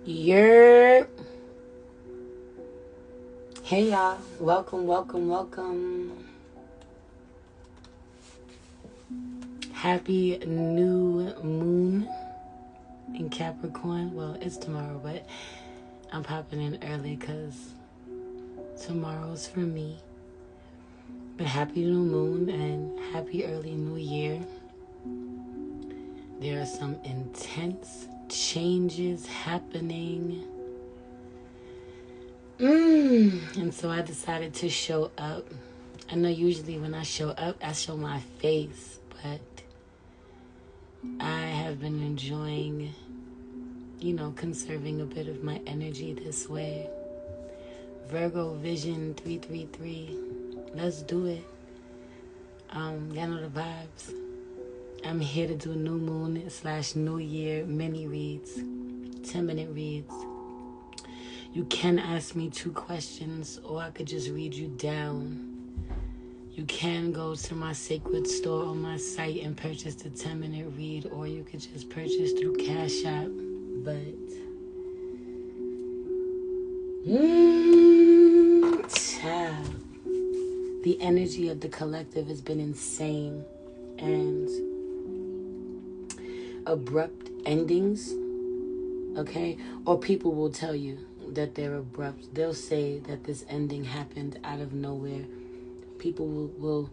Yeah. Hey y'all. Welcome. Happy new moon in Capricorn. Well, it's tomorrow, but I'm popping in early because tomorrow's for me. But happy new moon and happy early new year. There are some intense changes happening. And so I decided to show up. I know usually when I show up, I show my face, but I have been enjoying, conserving a bit of my energy this way. Virgo Vision 333. Let's do it. Y'all know the vibes. I'm here to do new moon / new year mini reads, 10-minute reads. You can ask me 2 questions, or I could just read you down. You can go to my sacred store on my site and purchase the 10-minute read, or you could just purchase through Cash App. But child, the energy of the collective has been insane, and abrupt endings, okay? Or people will tell you that they're abrupt. They'll say that this ending happened out of nowhere. People will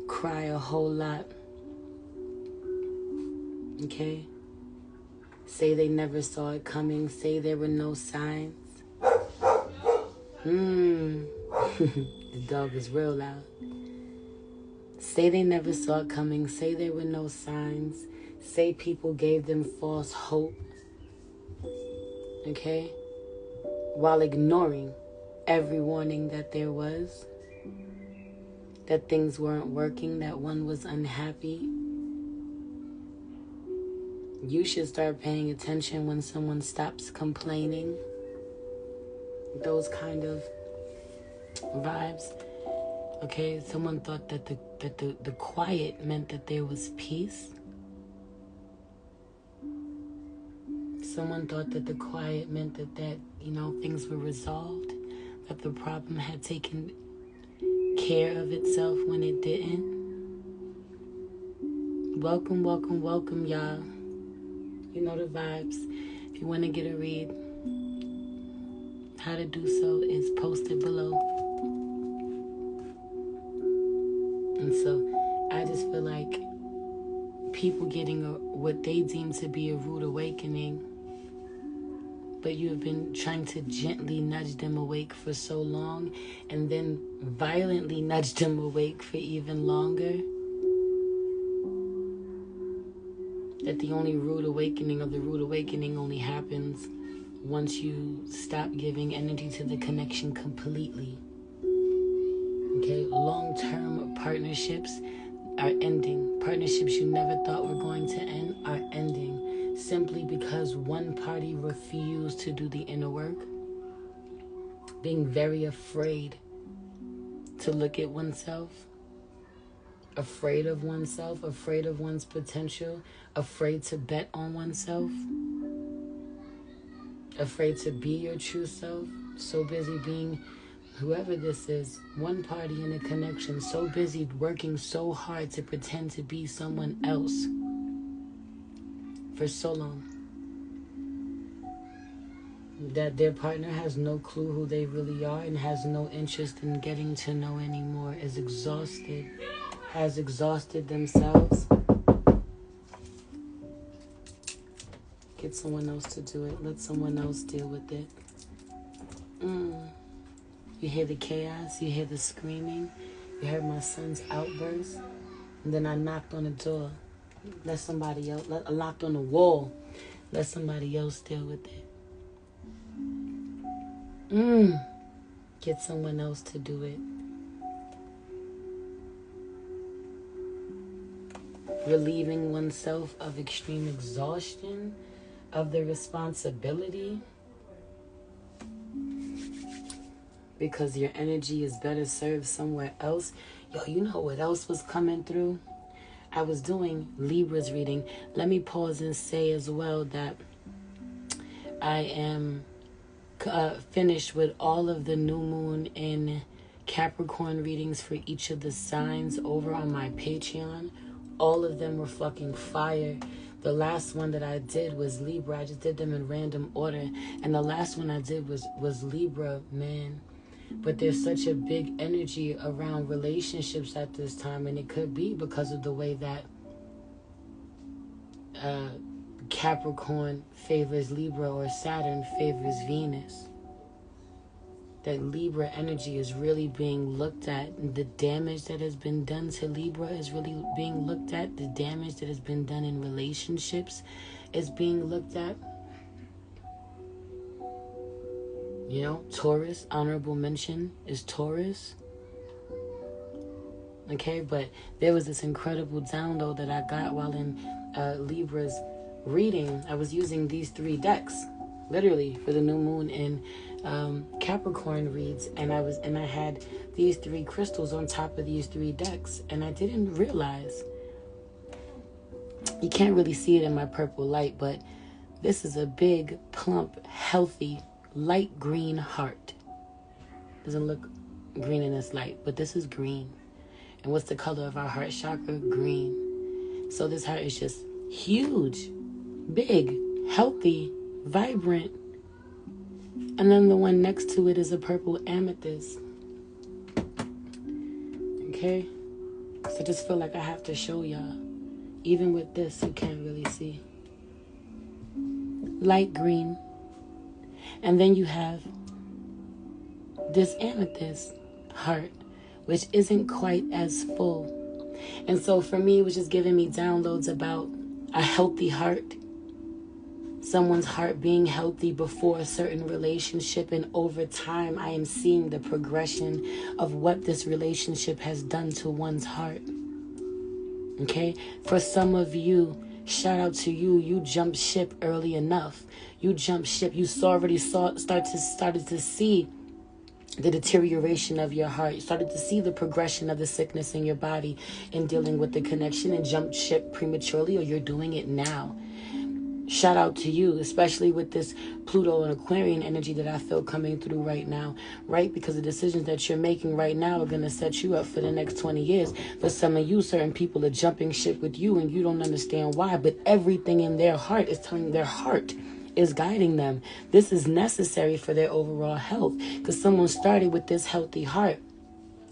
cry a whole lot, okay? Say they never saw it coming. Say there were no signs. The dog is real loud. Say they never saw it coming. Say there were no signs. Say people gave them false hope, okay? While ignoring every warning that there was, that things weren't working, that one was unhappy. You should start paying attention when someone stops complaining. Those kind of vibes. Okay, someone thought that the quiet meant that there was peace. Someone thought that the quiet meant that things were resolved, that the problem had taken care of itself when it didn't. Welcome, y'all. You know the vibes. If you want to get a read, how to do so is posted below. And so I just feel like people getting what they deem to be a rude awakening, but you have been trying to gently nudge them awake for so long, and then violently nudge them awake for even longer, that the only rude awakening of the rude awakening only happens once you stop giving energy to the connection completely. Okay, long-term partnerships are ending. Partnerships you never thought were going to end are ending, simply because one party refused to do the inner work, being very afraid to look at oneself, afraid of oneself, afraid of one's potential, afraid to bet on oneself, afraid to be your true self, so busy being whoever this is, one party in a connection, so busy working so hard to pretend to be someone else for so long that their partner has no clue who they really are and has no interest in getting to know anymore, is exhausted, has exhausted themselves. Get someone else to do it. Let someone else deal with it. You hear the chaos, you hear the screaming, you heard my son's outburst, and then I knocked on the door. Let somebody else, I knocked on the wall. Let somebody else deal with it. Get someone else to do it. Relieving oneself of extreme exhaustion, of the responsibility, because your energy is better served somewhere else. Yo, you know what else was coming through? I was doing Libra's reading. Let me pause and say as well that I am finished with all of the new moon in Capricorn readings for each of the signs over on my Patreon. All of them were fucking fire. The last one that I did was Libra. I just did them in random order. And the last one I did was Libra, man. But there's such a big energy around relationships at this time. And it could be because of the way that Capricorn favors Libra or Saturn favors Venus. That Libra energy is really being looked at. And the damage that has been done to Libra is really being looked at. The damage that has been done in relationships is being looked at. You know, Taurus, honorable mention is Taurus. Okay, but there was this incredible download that I got while in Libra's reading. I was using these 3 decks, literally, for the new moon in Capricorn reads, and I had these 3 crystals on top of these 3 decks, and I didn't realize, you can't really see it in my purple light, but this is a big, plump, healthy, light green heart. Doesn't look green in this light, but this is green. And what's the color of our heart chakra? Green. So this heart is just huge, big, healthy, vibrant. And then the one next to it is a purple amethyst. Okay? So I just feel like I have to show y'all. Even with this, you can't really see. Light green. And then you have this amethyst heart, which isn't quite as full. And so for me, it was just giving me downloads about a healthy heart. Someone's heart being healthy before a certain relationship, and over time I am seeing the progression of what this relationship has done to one's heart. Okay? For some of you, shout out to you, you jumped ship early enough. You jumped ship. You started to see the deterioration of your heart. You started to see the progression of the sickness in your body in dealing with the connection, and jumped ship prematurely, or you're doing it now. Shout out to you, especially with this Pluto and Aquarian energy that I feel coming through right now, right? Because the decisions that you're making right now are going to set you up for the next 20 years. For some of you, certain people are jumping ship with you and you don't understand why, but everything in their heart is telling their heart is guiding them. This is necessary for their overall health, because someone started with this healthy heart.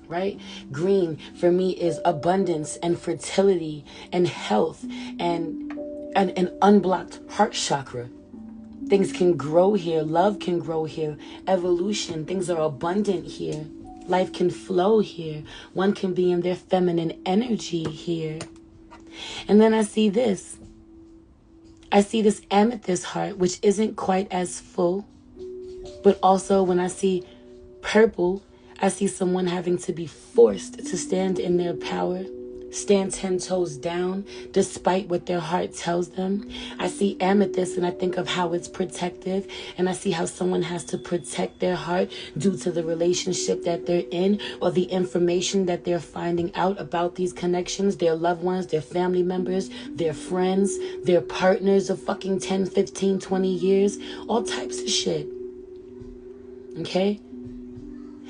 Right? Green for me is abundance and fertility and health and an unblocked heart chakra. Things can grow here. Love can grow here. Evolution. Things are abundant here. Life can flow here. One can be in their feminine energy here. And then I see this. I see this amethyst heart, which isn't quite as full. But also when I see purple, I see someone having to be forced to stand in their power, stand 10 toes down, despite what their heart tells them. I see amethyst and I think of how it's protective, and I see how someone has to protect their heart due to the relationship that they're in, or the information that they're finding out about these connections, their loved ones, their family members, their friends, their partners of fucking 10, 15, 20 years, all types of shit. Okay?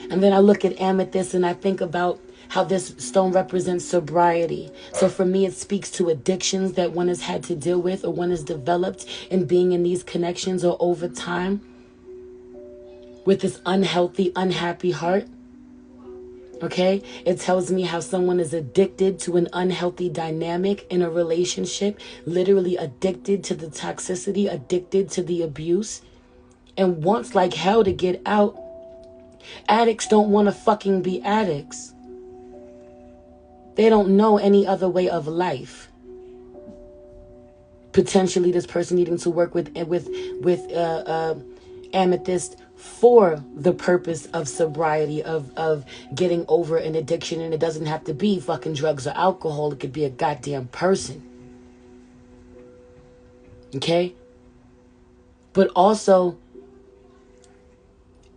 And then I look at amethyst and I think about how this stone represents sobriety. So for me, it speaks to addictions that one has had to deal with, or one has developed in being in these connections, or over time with this unhealthy, unhappy heart. Okay? It tells me how someone is addicted to an unhealthy dynamic in a relationship, literally addicted to the toxicity, addicted to the abuse, and wants like hell to get out. Addicts don't want to fucking be addicts. They don't know any other way of life. Potentially this person needing to work with amethyst for the purpose of sobriety, of getting over an addiction. And it doesn't have to be fucking drugs or alcohol. It could be a goddamn person. Okay? But also,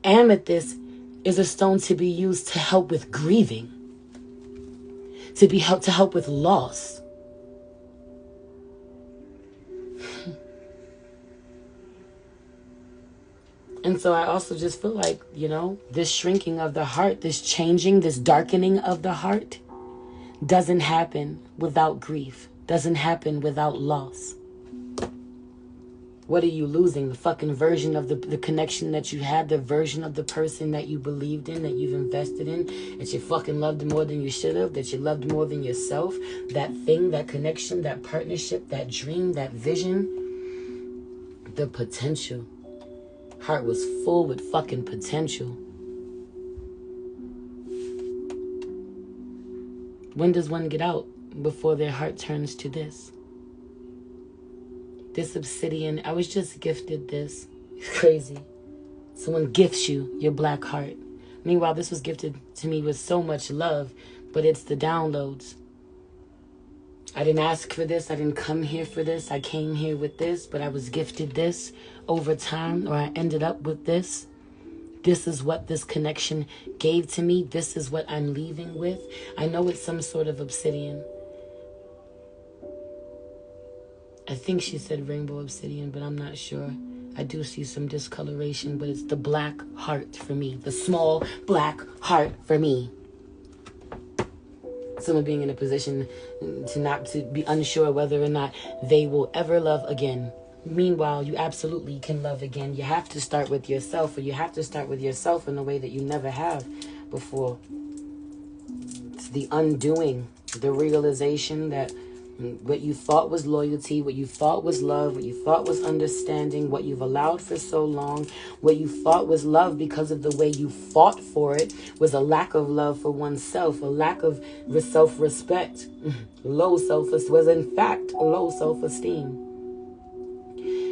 amethyst is a stone to be used to help with grieving, to help with loss. And so I also just feel like, this shrinking of the heart, this changing, this darkening of the heart doesn't happen without grief, doesn't happen without loss. What are you losing? The fucking version of the connection that you had, the version of the person that you believed in, that you've invested in, that you fucking loved more than you should have, that you loved more than yourself, that thing, that connection, that partnership, that dream, that vision, the potential. Heart was full with fucking potential. When does one get out before their heart turns to this? This obsidian, I was just gifted this. It's crazy. Someone gifts you your black heart. Meanwhile, this was gifted to me with so much love, but it's the downloads. I didn't ask for this. I didn't come here for this. I came here with this, but I was gifted this over time, or I ended up with this. This is what this connection gave to me. This is what I'm leaving with. I know it's some sort of obsidian. I think she said rainbow obsidian, but I'm not sure. I do see some discoloration, but it's the black heart for me. The small black heart for me. Someone being in a position to be unsure whether or not they will ever love again. Meanwhile, you absolutely can love again. You have to start with yourself, or you have to start with yourself in a way that you never have before. It's the undoing, the realization that what you thought was loyalty, what you thought was love, what you thought was understanding, what you've allowed for so long, what you thought was love because of the way you fought for it, was a lack of love for oneself, a lack of self-respect. Low self-esteem was in fact low self-esteem.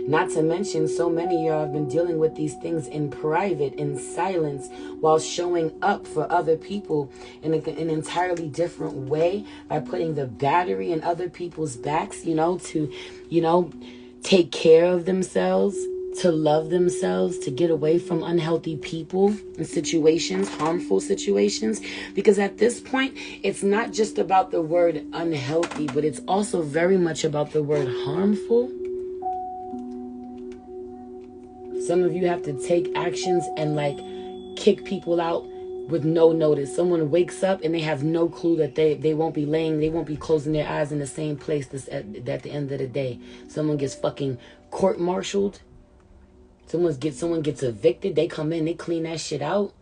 Not to mention, so many of y'all have been dealing with these things in private, in silence, while showing up for other people in an entirely different way by putting the battery in other people's backs, to take care of themselves, to love themselves, to get away from unhealthy people and situations, harmful situations. Because at this point, it's not just about the word unhealthy, but it's also very much about the word harmful. Some of you have to take actions and kick people out with no notice. Someone wakes up and they have no clue that they won't be closing their eyes in the same place at the end of the day. Someone gets fucking court-martialed. Someone gets evicted. They come in, they clean that shit out.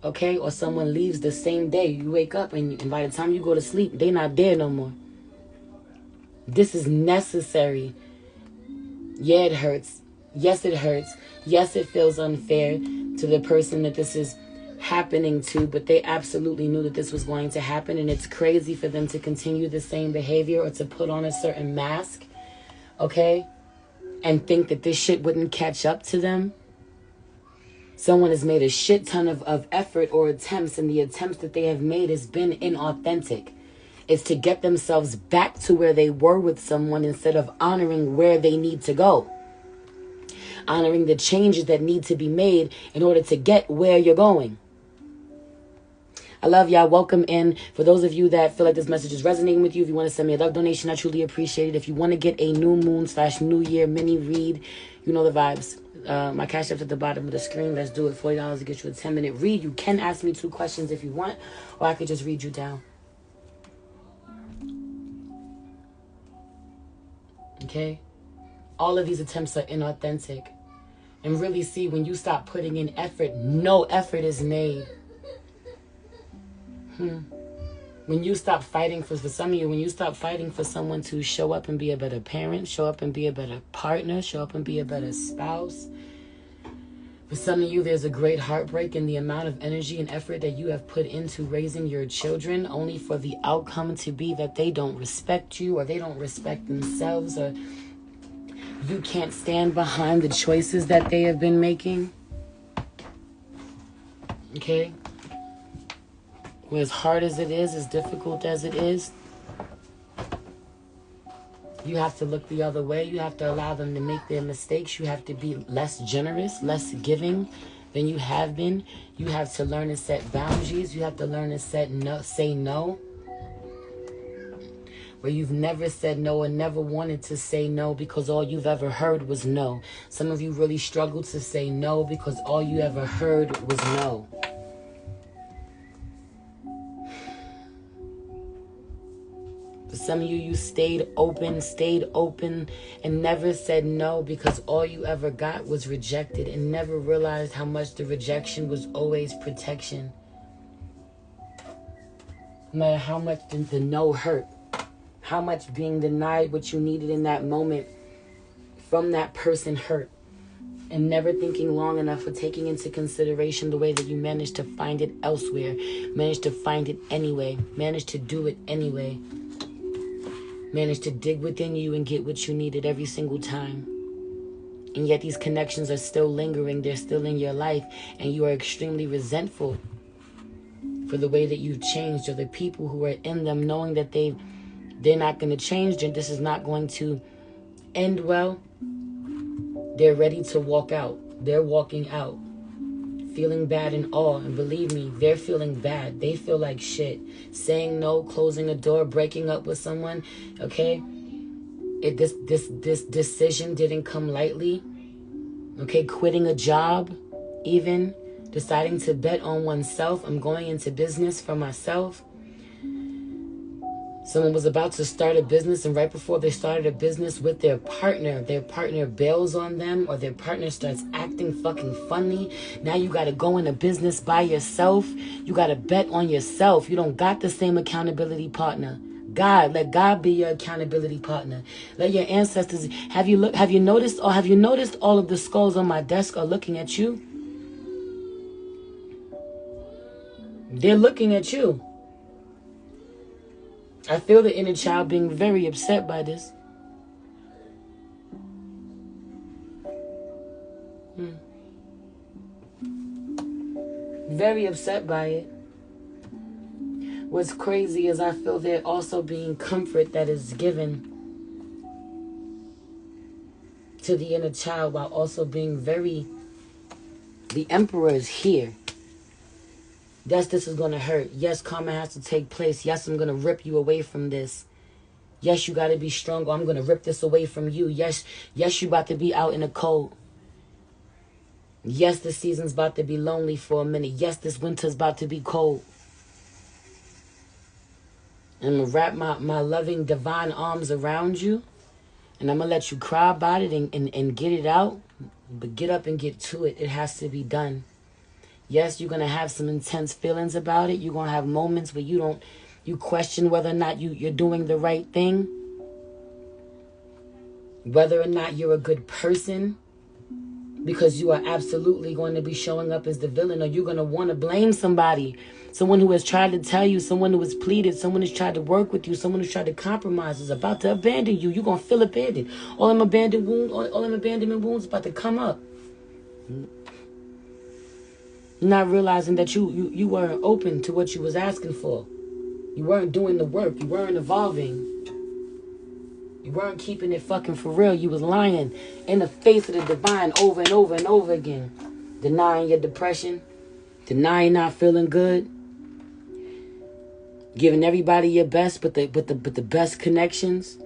Okay? Or someone leaves the same day. You wake up and by the time you go to sleep, they not there no more. This is necessary. Yeah, it hurts. Yes, it hurts. Yes, it feels unfair to the person that this is happening to, but they absolutely knew that this was going to happen, and it's crazy for them to continue the same behavior or to put on a certain mask, okay, and think that this shit wouldn't catch up to them. Someone has made a shit ton of effort or attempts, and the attempts that they have made has been inauthentic. It's to get themselves back to where they were with someone instead of honoring where they need to go. Honoring the changes that need to be made in order to get where you're going. I love y'all. Welcome in. For those of you that feel like this message is resonating with you, if you want to send me a love donation, I truly appreciate it. If you want to get a new moon / new year mini read, you know the vibes. My cash app's at the bottom of the screen. Let's do it. $40 to get you a 10-minute read. You can ask me 2 questions if you want, or I could just read you down. Okay? All of these attempts are inauthentic. And really see, when you stop putting in effort, no effort is made. When you stop fighting for some of you, when you stop fighting for someone to show up and be a better parent, show up and be a better partner, show up and be a better spouse. For some of you, there's a great heartbreak in the amount of energy and effort that you have put into raising your children, only for the outcome to be that they don't respect you, or they don't respect themselves, or you can't stand behind the choices that they have been making. Okay? Well, as hard as it is, as difficult as it is, you have to look the other way. You have to allow them to make their mistakes. You have to be less generous, less giving than you have been. You have to learn to set boundaries. You have to learn to say no. where you've never said no and never wanted to say no because all you've ever heard was no. Some of you really struggled to say no because all you ever heard was no. For some of you, you stayed open, and never said no because all you ever got was rejected and never realized how much the rejection was always protection. No matter how much the no hurt, how much being denied what you needed in that moment from that person hurt, and never thinking long enough or taking into consideration the way that you managed to find it elsewhere, managed to find it anyway, managed to do it anyway, managed to dig within you and get what you needed every single time. And yet these connections are still lingering, they're still in your life, and you are extremely resentful for the way that you've changed, or the people who are in them, knowing that they're not going to change and this is not going to end well. They're ready to walk out. They're walking out, feeling bad and awe. And believe me, they're feeling bad. They feel like shit. Saying no, closing a door, breaking up with someone, okay? This decision didn't come lightly. Okay, quitting a job, even deciding to bet on oneself. I'm going into business for myself. Someone was about to start a business, and right before they started a business with their partner bails on them, or their partner starts acting fucking funny. Now you got to go into business by yourself. You got to bet on yourself. You don't got the same accountability partner. God, let God be your accountability partner. Let your ancestors, have you noticed all of the skulls on my desk are looking at you? They're looking at you. I feel the inner child being very upset by this. Very upset by it. What's crazy is I feel there also being comfort that is given to the inner child, while also being the emperor is here. Yes, this is going to hurt. Yes, karma has to take place. Yes, I'm going to rip you away from this. Yes, you got to be strong, or I'm going to rip this away from you. Yes, you about to be out in the cold. Yes, the season's about to be lonely for a minute. Yes, this winter's about to be cold. I'm going to wrap my loving divine arms around you, and I'm going to let you cry about it and get it out. But get up and get to it. It has to be done. Yes, you're going to have some intense feelings about it. You're going to have moments where you question whether or not you're doing the right thing. Whether or not you're a good person. Because you are absolutely going to be showing up as the villain, or you're going to want to blame somebody. Someone who has tried to tell you, someone who has pleaded, someone who's tried to work with you, someone who's tried to compromise is about to abandon you. You're going to feel abandoned. All them abandonment wounds about to come up. Not realizing that you weren't open to what you was asking for. You weren't doing the work. You weren't evolving. You weren't keeping it fucking for real. You was lying in the face of the divine over and over and over again. Denying your depression. Denying not feeling good. Giving everybody your best, but the best connections.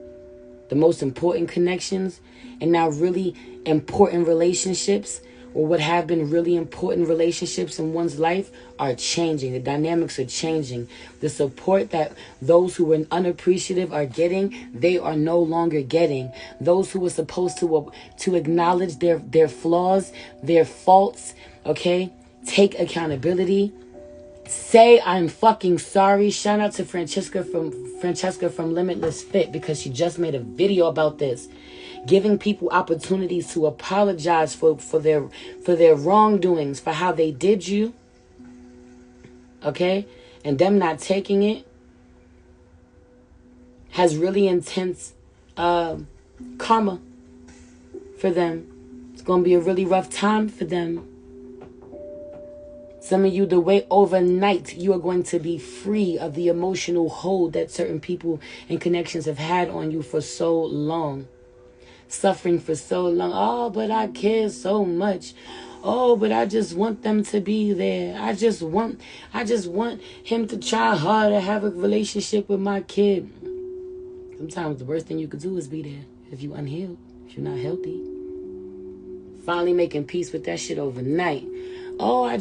The most important connections. And now really important relationships, or what have been really important relationships in one's life, are changing. The dynamics are changing. The support that those who were unappreciative are getting, they are no longer getting. Those who were supposed to acknowledge their flaws, their faults, okay? Take accountability. Say, I'm fucking sorry. Shout out to Francesca from Limitless Fit, because she just made a video about this. Giving people opportunities to apologize for their wrongdoings, for how they did you. Okay? And them not taking it has really intense karma for them. It's going to be a really rough time for them. Some of you, the way overnight, you are going to be free of the emotional hold that certain people and connections have had on you for so long. Suffering for so long. Oh, but I care so much. Oh, but I just want them to be there. I just want him to try hard to have a relationship with my kid. Sometimes the worst thing you could do is be there if you're unhealed, if you're not healthy. Finally making peace with that shit overnight. Oh, I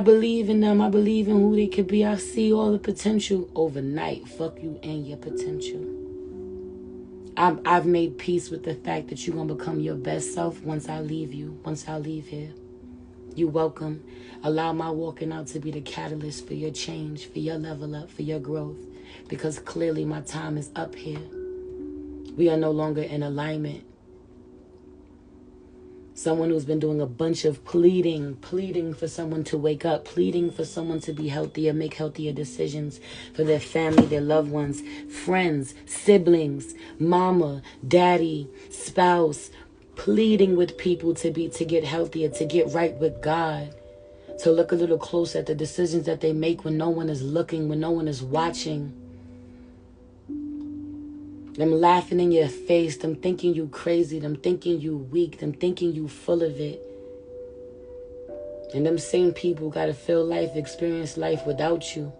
believe in them. I believe in who they could be. I see all the potential. Overnight, fuck you and your potential. I've made peace with the fact that you're going to become your best self once I leave you, once I leave here. You're welcome. Allow my walking out to be the catalyst for your change, for your level up, for your growth. Because clearly my time is up here. We are no longer in alignment. Someone who's been doing a bunch of pleading for someone to wake up, pleading for someone to be healthier, make healthier decisions for their family, their loved ones, friends, siblings, mama, daddy, spouse, pleading with people to get healthier, to get right with God, to look a little closer at the decisions that they make when no one is looking, when no one is watching. Them laughing in your face, them thinking you crazy, them thinking you weak, them thinking you full of it. And them same people got to feel life, experience life without you.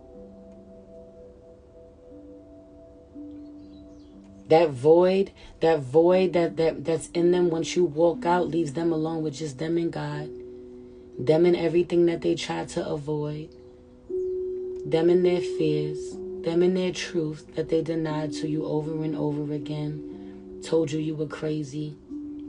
That void that's in them once you walk out leaves them alone with just them and God. Them and everything that they try to avoid. Them and their fears. Them and their truth that they denied to you over and over again. Told you were crazy.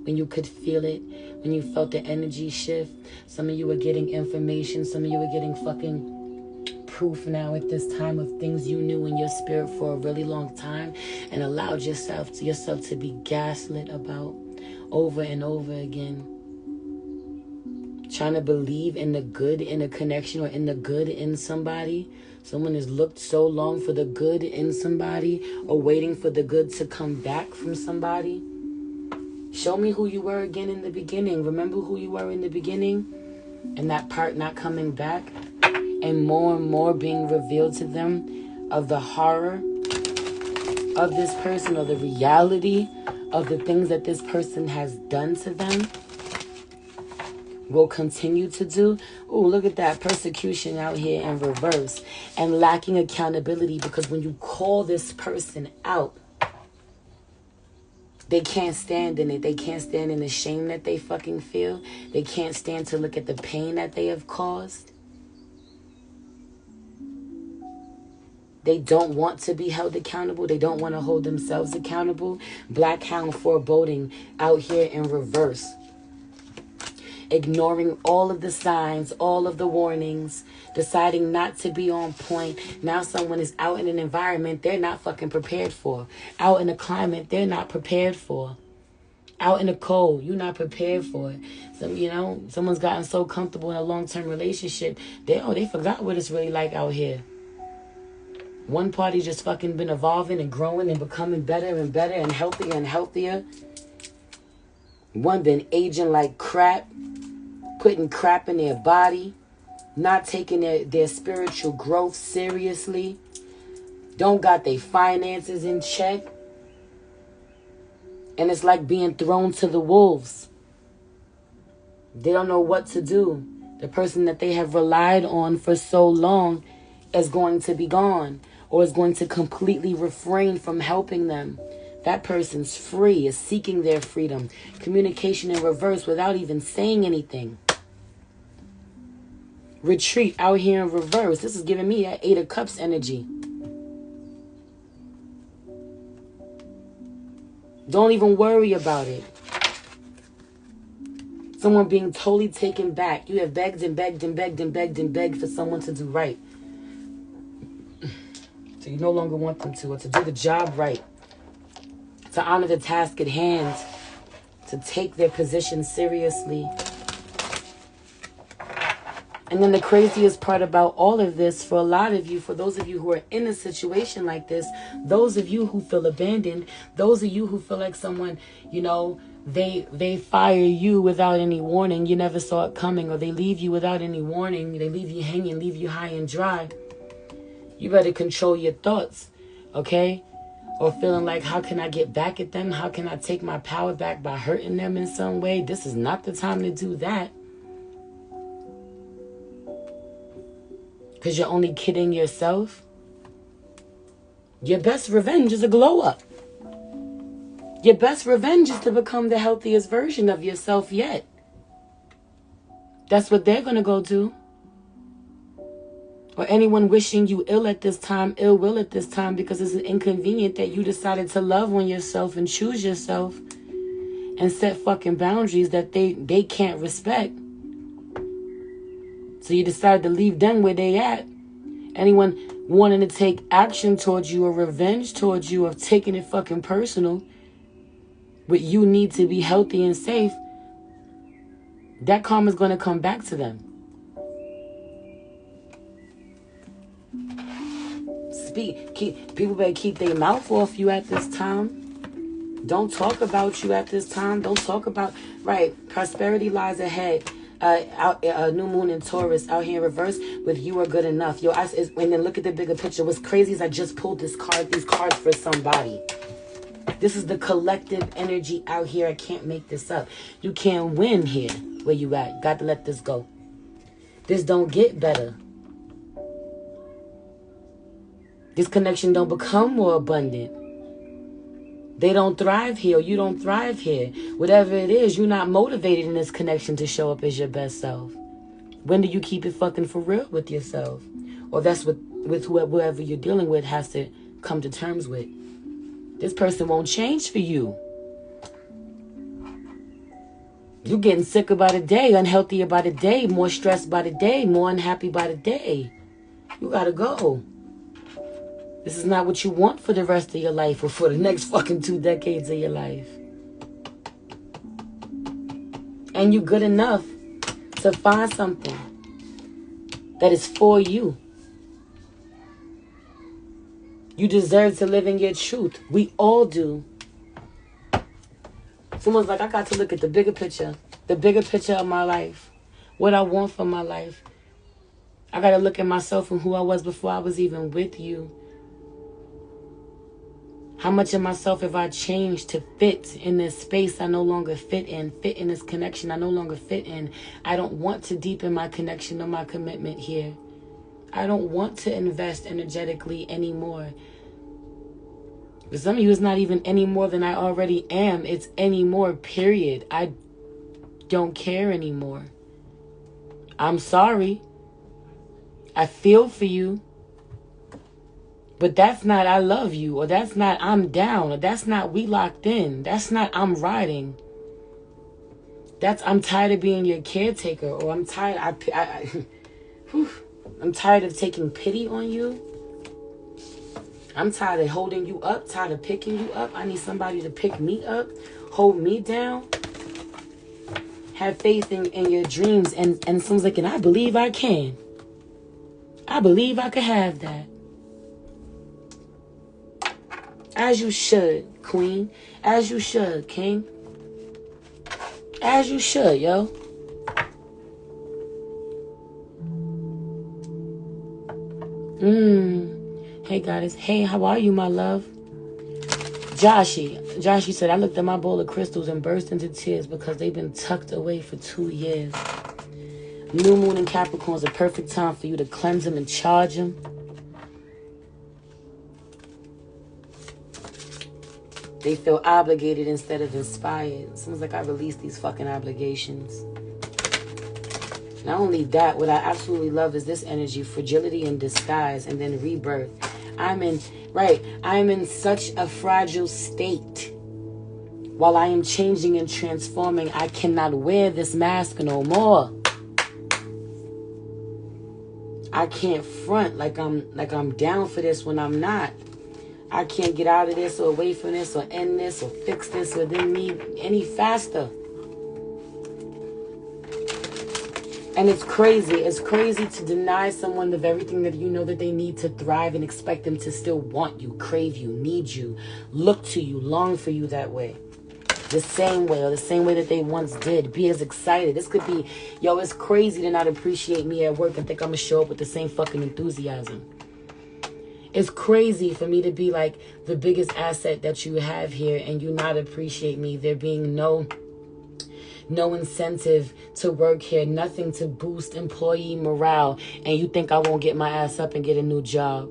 When you could feel it. When you felt the energy shift. Some of you were getting information. Some of you were getting fucking proof now at this time of things you knew in your spirit for a really long time. And allowed yourself to be gaslit about over and over again. Trying to believe in the good in a connection or in the good in somebody. Someone has looked so long for the good in somebody or waiting for the good to come back from somebody. Show me who you were again in the beginning. Remember who you were in the beginning? And that part not coming back. And more being revealed to them of the horror of this person or the reality of the things that this person has done to them. Will continue to do. Oh, look at that persecution out here in reverse and lacking accountability, because when you call this person out, they can't stand in it. They can't stand in the shame that they fucking feel. They can't stand to look at the pain that they have caused. They don't want to be held accountable. They don't want to hold themselves accountable. Black Hound foreboding out here in reverse. Ignoring all of the signs, all of the warnings, deciding not to be on point. Now someone is out in an environment they're not fucking prepared for. Out in a climate they're not prepared for. Out in the cold, you're not prepared for it. Someone's gotten so comfortable in a long-term relationship, they forgot what it's really like out here. One party just fucking been evolving and growing and becoming better and better and healthier. One been aging like crap. Putting crap in their body, not taking their spiritual growth seriously, don't got their finances in check, and it's like being thrown to the wolves. They don't know what to do. The person that they have relied on for so long is going to be gone, or is going to completely refrain from helping them. That person's free, is seeking their freedom. Communication in reverse without even saying anything. Retreat out here in reverse. This is giving me that 8 of Cups energy. Don't even worry about it. Someone being totally taken back. You have begged and begged and begged and begged and begged for someone to do right. So you no longer want them to, or to do the job right. To honor the task at hand. To take their position seriously. And then the craziest part about all of this, for a lot of you, for those of you who are in a situation like this, those of you who feel abandoned, those of you who feel like someone, they fire you without any warning, you never saw it coming, or they leave you without any warning, they leave you hanging, leave you high and dry. You better control your thoughts, okay? Or feeling like, how can I get back at them? How can I take my power back by hurting them in some way? This is not the time to do that. Because you're only kidding yourself. Your best revenge is a glow up. Your best revenge is to become the healthiest version of yourself yet. That's what they're going to go to. Or anyone wishing you ill at this time, ill will at this time, because it's inconvenient that you decided to love on yourself and choose yourself and set fucking boundaries that they can't respect. So you decided to leave them where they at. Anyone wanting to take action towards you or revenge towards you of taking it fucking personal, but you need to be healthy and safe, that karma's going to come back to them. People better keep their mouth off you at this time. Don't talk about you at this time. Don't talk about, right, prosperity lies ahead. New moon in Taurus out here in reverse with you are good enough. And then look at the bigger picture. What's crazy is I just pulled these cards for somebody. This is the collective energy out here. I can't make this up. You can't win here where you at. You got to let this go. This don't get better. This connection don't become more abundant. They don't thrive here. Or you don't thrive here. Whatever it is, you're not motivated in this connection to show up as your best self. When do you keep it fucking for real with yourself? Or that's with whoever you're dealing with has to come to terms with. This person won't change for you. You're getting sicker by the day, unhealthier by the day, more stressed by the day, more unhappy by the day. You gotta go. This is not what you want for the rest of your life or for the next fucking 2 decades of your life. And you're good enough to find something that is for you. You deserve to live in your truth. We all do. Someone's like, I got to look at the bigger picture of my life, what I want for my life. I got to look at myself and who I was before I was even with you. How much of myself have I changed to fit in this space I no longer fit in this connection I no longer fit in? I don't want to deepen my connection or my commitment here. I don't want to invest energetically anymore. For some of you, it's not even any more than I already am. It's any more, period. I don't care anymore. I'm sorry. I feel for you. But that's not I love you, or that's not I'm down, or that's not we locked in. That's not I'm riding. That's I'm tired of being your caretaker, or I'm tired. I'm tired of taking pity on you. I'm tired of holding you up, tired of picking you up. I need somebody to pick me up, hold me down. Have faith in your dreams, and someone's like, and I believe I can. I believe I could have that. As you should, queen. As you should, king. As you should, yo. Hey, goddess. Hey, how are you, my love? Joshie said, I looked at my bowl of crystals and burst into tears because they've been tucked away for 2 years. New moon in Capricorn is a perfect time for you to cleanse them and charge them. They feel obligated instead of inspired. Seems like I released these fucking obligations. Not only that, what I absolutely love is this energy, fragility in disguise, and then rebirth. I'm in such a fragile state. While I am changing and transforming, I cannot wear this mask no more. I can't front like I'm down for this when I'm not. I can't get out of this or away from this or end this or fix this within me any faster. And it's crazy. It's crazy to deny someone the very thing that you know that they need to thrive and expect them to still want you, crave you, need you, look to you, long for you that way. The same way, or the same way that they once did. Be as excited. This could be, yo, it's crazy to not appreciate me at work and think I'm going to show up with the same fucking enthusiasm. It's crazy for me to be like the biggest asset that you have here and you not appreciate me. There being no incentive to work here, nothing to boost employee morale, and you think I won't get my ass up and get a new job.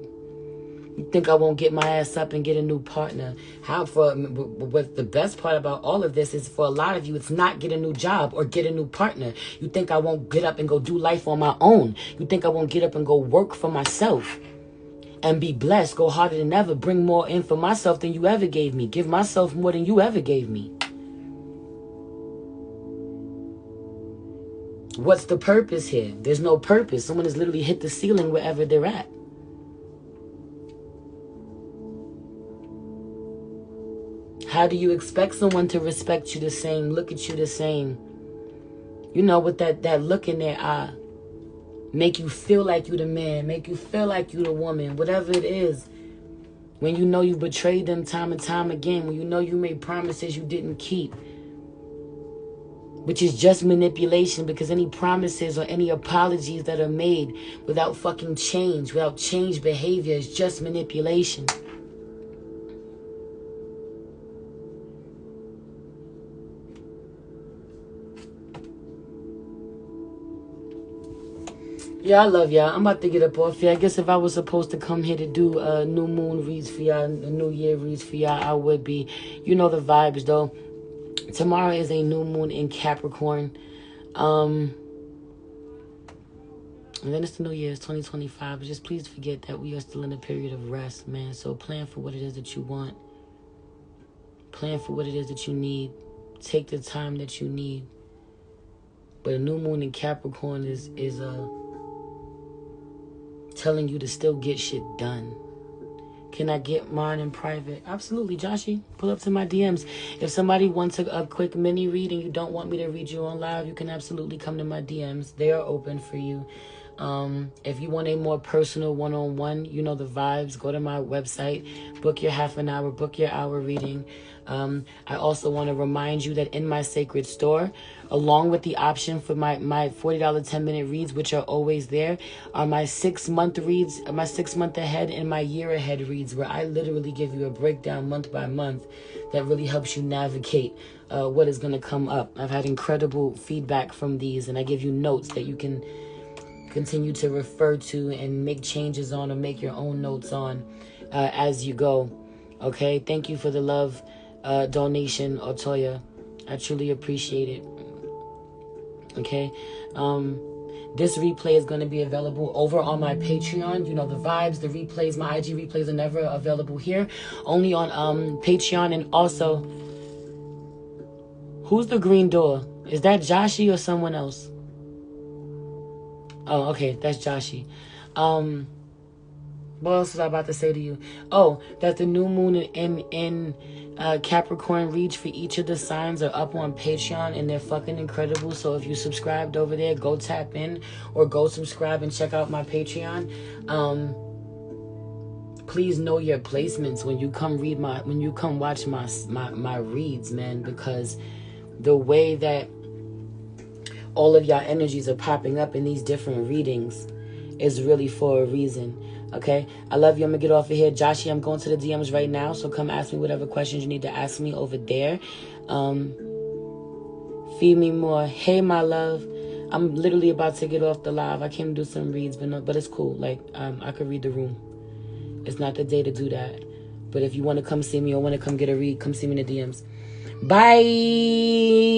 You think I won't get my ass up and get a new partner? What the best part about all of this is, for a lot of you, it's not get a new job or get a new partner. You think I won't get up and go do life on my own. You think I won't get up and go work for myself and be blessed, go harder than ever, bring more in for myself than you ever gave me, give myself more than you ever gave me. What's the purpose here? There's no purpose. Someone has literally hit the ceiling wherever they're at. How do you expect someone to respect you the same, look at you the same? You know, with that look in their eye. Make you feel like you the man. Make you feel like you the woman. Whatever it is. When you know you betrayed them time and time again. When you know you made promises you didn't keep. Which is just manipulation, because any promises or any apologies that are made without fucking change, without change behavior, is just manipulation. Yeah, I love y'all. I'm about to get up off here. I guess if I was supposed to come here to do new moon reads for y'all, new year reads for y'all, I would be. You know the vibes, though. Tomorrow is a new moon in Capricorn. And then it's the new year, it's 2025. But just please forget that we are still in a period of rest, man. So plan for what it is that you want. Plan for what it is that you need. Take the time that you need. But a new moon in Capricorn is telling you to still get shit done. Can I get mine in private? Absolutely, Joshy. Pull up to my DMs. If somebody wants a quick mini read and you don't want me to read you on live, you can absolutely come to my DMs. They are open for you. If you want a more personal one-on-one, you know the vibes, go to my website, book your half an hour, book your hour reading. I also want to remind you that in my sacred store, along with the option for my $40 10-minute reads, which are always there, are my 6-month reads, my 6-month ahead and my year ahead reads, where I literally give you a breakdown month by month that really helps you navigate what is going to come up. I've had incredible feedback from these, and I give you notes that you can continue to refer to and make changes on, or make your own notes on as you go. Okay, thank you for the love donation, Otoya. I truly appreciate it. Okay, this replay is going to be available over on my Patreon. You know the vibes, the replays, my IG replays are never available here, only on Patreon. And also, who's the green door? Is that Joshy or someone else? Oh, okay, that's Joshy. What else was I about to say to you? Oh, that the new moon in Capricorn reads for each of the signs are up on Patreon, and they're fucking incredible. So if you subscribed over there, go tap in or go subscribe and check out my Patreon. Please know your placements when you come watch my reads, man, because the way that all of y'all energies are popping up in these different readings is really for a reason. Okay, I love you. I'm gonna get off of here. Joshy, I'm going to the DMs right now, so come ask me whatever questions you need to ask me over there. Feed me more. Hey, my love. I'm literally about to get off the live. I came to do some reads, but it's cool. Like, I could read the room. It's not the day to do that. But if you want to come see me or want to come get a read, come see me in the DMs. Bye.